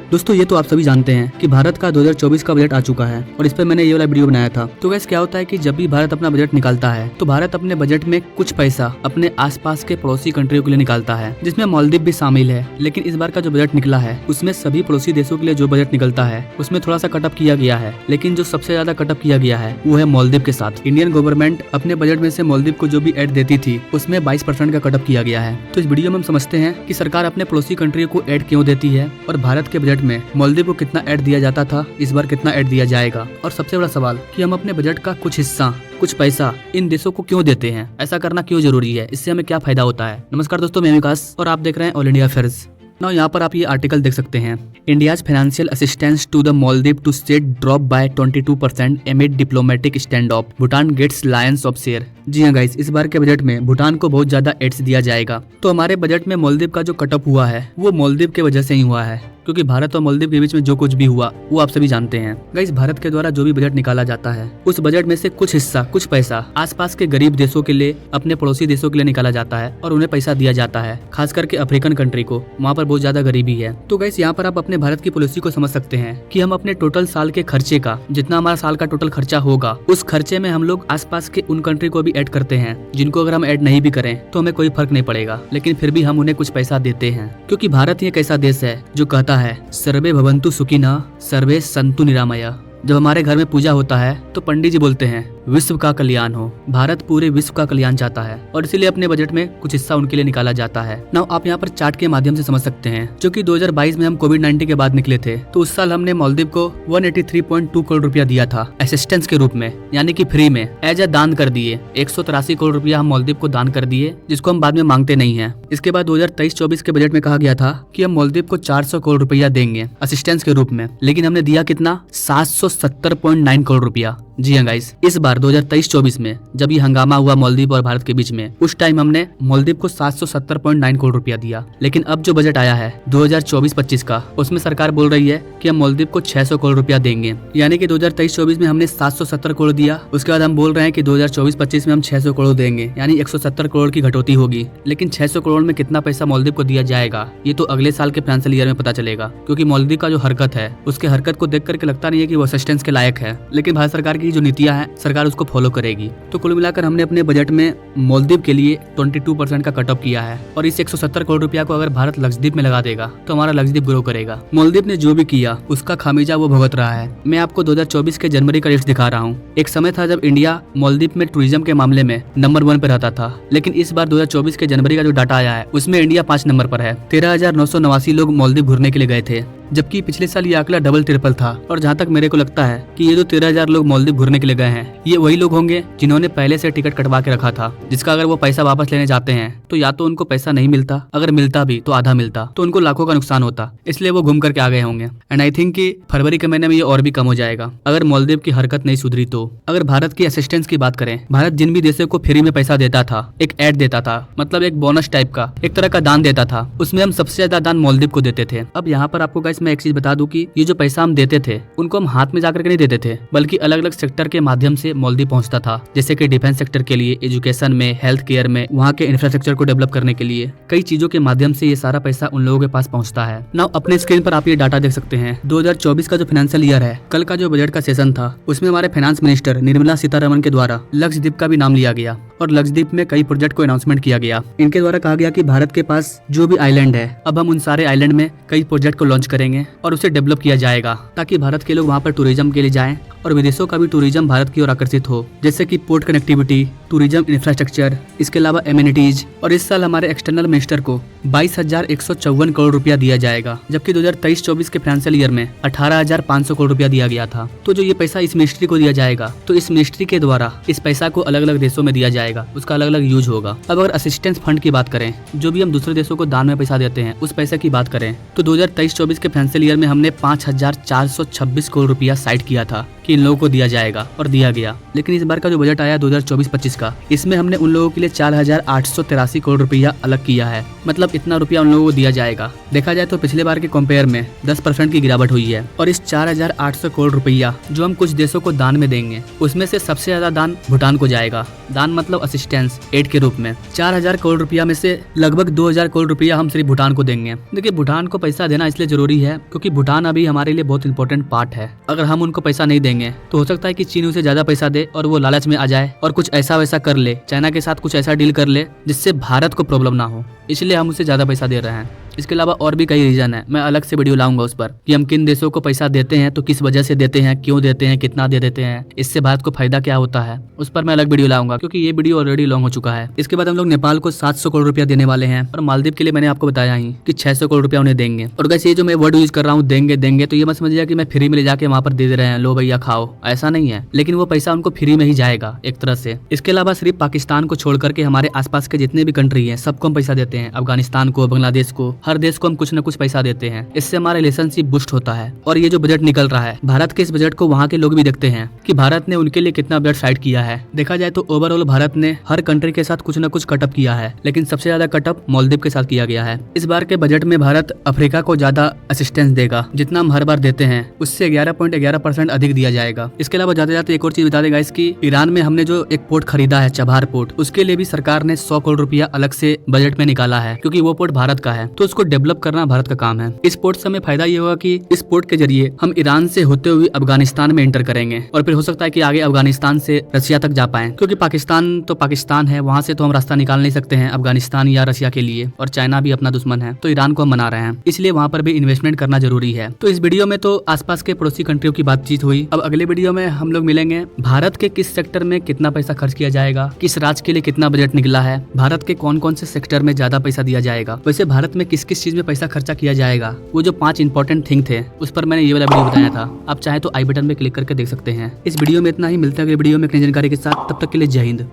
दोस्तों ये तो आप सभी जानते हैं कि भारत का 2024 का बजट आ चुका है और इस पर मैंने ये वाला वीडियो बनाया था। तो वैसे क्या होता है कि जब भी भारत अपना बजट निकालता है तो भारत अपने बजट में कुछ पैसा अपने आसपास के पड़ोसी कंट्रियों के लिए निकालता है, जिसमें मालदीव भी शामिल है। लेकिन इस बार का जो बजट निकला है उसमें सभी पड़ोसी देशों के लिए जो बजट निकलता है उसमें थोड़ा सा कटअप किया गया है, लेकिन जो सबसे ज्यादा कटअप किया गया है वो है मालदीव के साथ। इंडियन गवर्नमेंट अपने बजट में से मालदीव को जो भी एड देती थी उसमें 22% का कटअप किया गया है। तो इस वीडियो में हम समझते हैं कि सरकार अपने पड़ोसी कंट्रियों को एड क्यों देती है और भारत के बजट में मालदीव को कितना ऐड दिया जाता था, इस बार कितना ऐड दिया जाएगा। और सबसे बड़ा सवाल कि हम अपने बजट का कुछ हिस्सा कुछ पैसा इन देशों को क्यों देते हैं, ऐसा करना क्यों जरूरी है, इससे हमें क्या फायदा होता है। नमस्कार दोस्तों, मैं विकास और आप देख रहे हैं ऑल इंडिया अफेयर्स। ना यहाँ पर आप ये आर्टिकल देख सकते हैं, India's financial assistance to the Maldives to state drop by 22% amid diplomatic stand off, Bhutan gets lions of share. जी हाँ गाइस, इस बार के बजट में भूटान को बहुत ज्यादा एड्स दिया जाएगा। तो हमारे बजट में मालदीव का जो कटअप हुआ है वो मालदीव के वजह से ही हुआ है, क्योंकि भारत और मालदीव के बीच में जो कुछ भी हुआ वो आप सभी जानते हैं। गाइस, भारत के द्वारा जो भी बजट निकाला जाता है उस बजट में से कुछ हिस्सा कुछ पैसा आसपास के गरीब देशों के लिए, अपने पड़ोसी देशों के लिए निकाला जाता है और उन्हें पैसा दिया जाता है, खास करके अफ्रीकन कंट्री को, वहाँ पर बहुत ज्यादा गरीबी है। तो गाइस, यहाँ पर आप अपने भारत की पॉलिसी को समझ सकते हैं कि हम अपने टोटल साल के खर्चे का, जितना हमारा साल का टोटल खर्चा होगा, उस खर्चे में हम लोग आसपास के उन कंट्री को भी ऐड करते हैं जिनको अगर हम ऐड नहीं भी करें तो हमें कोई फर्क नहीं पड़ेगा, लेकिन फिर भी हम उन्हें कुछ पैसा देते हैं, क्योंकि भारत ही एक ऐसा देश है जो कहता है सर्वे भवन्तु सुखिनः सर्वे सन्तु निरामया। जब हमारे घर में पूजा होता है तो पंडित जी बोलते हैं विश्व का कल्याण हो। भारत पूरे विश्व का कल्याण चाहता है और इसीलिए अपने बजट में कुछ हिस्सा उनके लिए निकाला जाता है। नाउ आप यहाँ पर चार्ट के माध्यम से समझ सकते हैं, जो कि 2022 में हम कोविड-19 के बाद निकले थे तो उस साल हमने मालदीव को 183.2 करोड़ रुपया दिया था असिस्टेंस के रूप में, यानी कि फ्री में एज ए दान कर दिए। 183 करोड़ रुपया हम मालदीव को दान कर दिए, जिसको हम बाद में मांगते नहीं है। इसके बाद 2023-24 के बजट में कहा गया था कि हम मालदीव को 400 करोड़ रुपया देंगे असिस्टेंस के रूप में, लेकिन हमने दिया कितना, 770.9 करोड़ रुपया। जी हाँ गाइस, इस बार 2023-24 में जब ये हंगामा हुआ मालदीव और भारत के बीच में, उस टाइम हमने मालदीव को 770.9 करोड़ रुपया दिया। लेकिन अब जो बजट आया है 2024-25 का, उसमें सरकार बोल रही है कि हम मालदीव को 600 करोड़ रुपया देंगे, यानी कि 2023-24 में हमने 770 करोड़ दिया। उसके बाद हम बोल रहे हैं कि 2024-25 में हम 600 करोड़ देंगे, यानी 170 करोड़ की घटौती होगी। लेकिन 600 करोड़ में कितना पैसा मालदीव को दिया जाएगा ये तो अगले साल के फाइनेंशियल ईयर में पता चलेगा, क्योंकि मालदीव का जो हरकत है उसके हरकत को देख करके लगता नहीं है कि वो असिस्टेंस के लायक है, लेकिन भारत सरकार की जो नीतियां हैं सरकार उसको फॉलो करेगी। तो कुल मिलाकर हमने अपने बजट में मालदीव के लिए 22% का कटअप किया है और इस 170 करोड़ रुपया को अगर भारत लक्षद्वीप में लगा देगा तो हमारा लक्षद्वीप ग्रो करेगा। मालदीव ने जो भी किया उसका खामियाजा वो भुगत रहा है। मैं आपको 2024 के जनवरी का लिस्ट दिखा रहा हूँ। एक समय था जब इंडिया मालदीव में टूरिज्म के मामले में नंबर 1 पे रहता था, लेकिन इस बार 2024 के जनवरी का जो डाटा आया है उसमें इंडिया 5 नंबर पर है। 13,989 लोग मालदीव घूमने के लिए गए थे, जबकि पिछले साल ये आंकड़ा डबल ट्रिपल था। और जहाँ तक मेरे को लगता है कि ये जो 13,000 लोग मालदीव घूमने के लिए गए हैं ये वही लोग होंगे जिन्होंने पहले से टिकट कटवा के रखा था, जिसका अगर वो पैसा वापस लेने जाते हैं तो या तो उनको पैसा नहीं मिलता, अगर मिलता भी तो आधा मिलता, तो उनको लाखों का नुकसान होता। इसलिए वो घूम करके आ गए होंगे। एंड आई थिंक कि फरवरी के महीने में ये और भी कम हो जाएगा अगर मालदीव की हरकत नहीं सुधरी तो। अगर भारत की असिस्टेंस की बात करें, भारत जिन भी देशों को फ्री में पैसा देता था, एक ऐड देता था, मतलब एक बोनस टाइप का, एक तरह का दान देता था, उसमें हम सबसे ज्यादा दान मालदीव को देते थे। अब यहाँ पर आपको गाइस मैं एक चीज बता दूं कि ये जो पैसा हम देते थे उनको हम हाथ में जाकर के नहीं देते थे, बल्कि अलग अलग सेक्टर के माध्यम से मालदीव पहुंचता था, जैसे कि डिफेंस सेक्टर के लिए, एजुकेशन में, हेल्थ केयर में, वहाँ के इंफ्रास्ट्रक्चर को डेवलप करने के लिए, कई चीजों के माध्यम से ये सारा पैसा उन लोगों के पास पहुंचता है। नाउ अपने स्क्रीन पर आप ये डाटा देख सकते हैं। 2024 का जो फाइनेंशियल ईयर है, कल का जो बजट का सेशन था उसमें हमारे फाइनेंस मिनिस्टर निर्मला सीतारमण के द्वारा लक्षद्वीप का भी नाम लिया गया और लक्षद्वीप में कई प्रोजेक्ट को अनाउंसमेंट किया गया। इनके द्वारा कहा गया कि भारत के पास जो भी आइलैंड है, अब हम उन सारे आइलैंड में कई प्रोजेक्ट को लॉन्च करेंगे और उसे डेवलप किया जाएगा, ताकि भारत के लोग वहाँ पर टूरिज्म के लिए जाएं और विदेशों का भी टूरिज्म भारत की ओर आकर्षित हो, जैसे कि पोर्ट कनेक्टिविटी, टूरिज्म इंफ्रास्ट्रक्चर, इसके अलावा एमिनिटीज। और इस साल हमारे एक्सटर्नल मिनिस्टर को 22,154 करोड़ रुपया दिया जाएगा, जबकि 2023-24 के फाइनेंशियल ईयर में 18,500 करोड़ रुपया दिया गया था। तो जो ये पैसा इस मिनिस्ट्री को दिया जाएगा, तो इस मिनिस्ट्री के द्वारा इस पैसा को अलग अलग देशों में दिया जाएगा, उसका अलग अलग यूज होगा। अब अगर असिस्टेंस फंड की बात करें, जो भी हम दूसरे देशों को दान में पैसा देते हैं, उस पैसे की बात करें तो 2023-24 के फाइनेंशियल ईयर में हमने 5,426 करोड़ रुपया साइड किया था कि इन लोगों को दिया जाएगा और दिया गया। लेकिन इस बार का जो बजट आया 2024-25 का, इसमें हमने उन लोगों के लिए 4,883 करोड़ रुपया अलग किया है, मतलब इतना रुपया उन लोगों को दिया जाएगा। देखा जाए तो पिछले बार के कंपेयर में 10% की गिरावट हुई है। और इस 4,800 करोड़ रुपया जो हम कुछ देशों को दान में देंगे, उसमें से सबसे ज्यादा दान भूटान को जाएगा। दान मतलब असिस्टेंस एड के रूप में 4,000 करोड़ रुपया में से लगभग 2,000 करोड़ रुपया हम सिर्फ भूटान को देंगे। देखिए, भूटान को पैसा देना इसलिए जरूरी है है, क्योंकि भूटान अभी हमारे लिए बहुत इंपॉर्टेंट पार्ट है। अगर हम उनको पैसा नहीं देंगे तो हो सकता है कि चीन उसे ज्यादा पैसा दे और वो लालच में आ जाए और कुछ ऐसा वैसा कर ले, चाइना के साथ कुछ ऐसा डील कर ले जिससे भारत को प्रॉब्लम ना हो, इसलिए हम उसे ज्यादा पैसा दे रहे हैं। इसके अलावा और भी कई रीजन है, मैं अलग से वीडियो लाऊंगा उस पर कि हम किन देशों को पैसा देते हैं, तो किस वजह से देते हैं, क्यों देते हैं, कितना दे देते हैं, इससे भारत को फायदा क्या होता है, उस पर मैं अलग वीडियो लाऊंगा, क्योंकि ये वीडियो ऑलरेडी लॉन्ग हो चुका है। इसके बाद हम लोग नेपाल को 700 करोड़ रुपया देने वाले हैं और मालदीव के लिए मैंने आपको बताया ही कि 600 करोड़ रुपया उन्हें देंगे। और वैसे ये जो मैं वर्ड यूज कर रहा हूँ देंगे देंगे, तो ये मत समझिए कि मैं फ्री में ले जाके वहाँ पर दे रहे हैं, लो भैया खाओ, ऐसा नहीं है, लेकिन वो पैसा उनको फ्री में ही जाएगा एक तरह से। इसके अलावा सिर्फ पाकिस्तान को छोड़ करके हमारे आसपास के जितने भी कंट्री है सबको हम पैसा देते हैं, अफगानिस्तान को, बांग्लादेश को, हर देश को हम कुछ न कुछ पैसा देते हैं। इससे हमारा रिलेशनशिप बूस्ट होता है। और ये जो बजट निकल रहा है भारत के, इस बजट को वहाँ के लोग भी देखते हैं कि भारत ने उनके लिए कितना बजट साइड किया है। देखा जाए तो ओवरऑल भारत ने हर कंट्री के साथ कुछ न कुछ कटअप किया है, लेकिन सबसे ज्यादा कटअप मालदीव के साथ किया गया है। इस बार के बजट में भारत अफ्रीका को ज्यादा असिस्टेंस देगा, जितना हम हर बार देते हैं उससे 11.11% अधिक दिया जाएगा। इसके अलावा जाते जाते एक और चीज बता देगा, इसकी ईरान में हमने जो एक पोर्ट खरीदा है, चबाहार पोर्ट, उसके लिए भी सरकार ने 100 करोड़ रुपया अलग से बजट में निकाला है, क्योंकि वो पोर्ट भारत का है, तो उसको डेवलप करना भारत का काम है। इस पोर्ट से हमें फायदा ये होगा कि इस पोर्ट के जरिए हम ईरान से होते हुए अफगानिस्तान में एंटर करेंगे और फिर हो सकता है कि आगे अफगानिस्तान से रशिया तक जा पाए, क्योंकि पाकिस्तान तो पाकिस्तान है, वहां से तो हम रास्ता निकाल नहीं सकते हैं अफगानिस्तान या रशिया के लिए, और चाइना भी अपना दुश्मन है, तो ईरान को हम मना रहे हैं, इसलिए वहां पर भी इन्वेस्टमेंट करना जरूरी है। तो इस वीडियो में तो आसपास के पड़ोसी कंट्रियों की बातचीत हुई। अब अगले वीडियो में हम लोग मिलेंगे, भारत के किस सेक्टर में कितना पैसा खर्च किया जाएगा, किस राज्य के लिए कितना बजट निकला है, भारत के कौन कौन से सेक्टर में ज्यादा पैसा दिया जाएगा, वैसे भारत में किस किस चीज में पैसा खर्चा किया जाएगा, वो जो 5 इंपॉर्टेंट थिंग थे उस पर मैंने ये वाला वीडियो बताया था। आप चाहे तो आई बटन में क्लिक करके देख सकते हैं। इस वीडियो में इतना ही, मिलता है अगले वीडियो में एक नई जानकारी के साथ, तब तक के लिए जय हिंद।